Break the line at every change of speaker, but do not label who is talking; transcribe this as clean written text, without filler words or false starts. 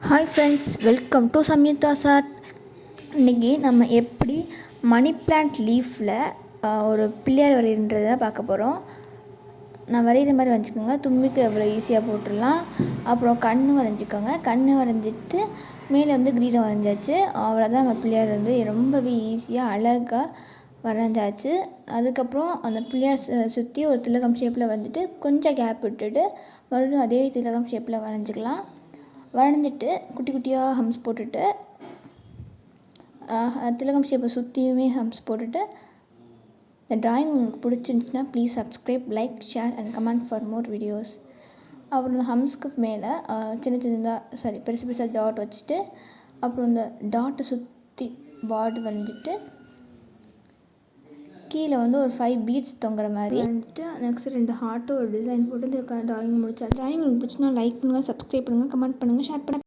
Hi friends, welcome to Samyuktha's art. இன்றைக்கி நம்ம எப்படி மணி பிளான்ட் லீஃபில் ஒரு பிள்ளையார் வரைகிறதை பார்க்க போகிறோம். நான் வரைகிற மாதிரி வரைஞ்சிக்கோங்க. தும்பிக்கை எவ்வளோ ஈஸியாக போட்டுடலாம். அப்புறம் கண் வரைஞ்சிக்கோங்க. கண் வரைஞ்சிட்டு மேலே கிரீடம் வரைஞ்சாச்சு. அவ்வளோதான். நம்ம பிள்ளையார் ரொம்பவே ஈஸியாக அழகாக வரைஞ்சாச்சு. அதுக்கப்புறம் அந்த பிள்ளையார் சுற்றி ஒரு திலகம் ஷேப்பில் வந்துட்டு கொஞ்சம் கேப் விட்டுட்டு மறுபடியும் அதே திலகம் ஷேப்பில் வரைஞ்சிக்கலாம். வரைஞ்சிட்டு குட்டி குட்டியாக ஹம்ஸ் போட்டுட்டு திலகம் ஷேப்பை சுற்றியுமே ஹம்ஸ் போட்டுட்டு இந்த ட்ராயிங் உங்களுக்கு பிடிச்சிருந்துச்சுன்னா please subscribe, like, share and comment for more videos. அப்புறம் இந்த ஹம்ஸ்க்கு மேலே பெருசு பெருசாக டாட் வச்சுட்டு அப்புறம் இந்த டாட்டை சுற்றி பார்டு வரைஞ்சிட்டு கீழே ஒரு 5 பீட்ஸ் தொங்குற மாதிரி வந்துட்டு நெக்ஸ்ட் 2 ஹார்ட்டும் ஒரு டிசைன் போட்டு இந்த ட்ராயிங் முடிச்சாச்சு. ட்ராயிங் உங்களுக்கு பிடிச்சினா லைக் பண்ணுங்கள், சப்ஸ்கிரைப் பண்ணுங்கள், கமெண்ட் பண்ணுங்கள், ஷேர் பண்ணுங்கள்.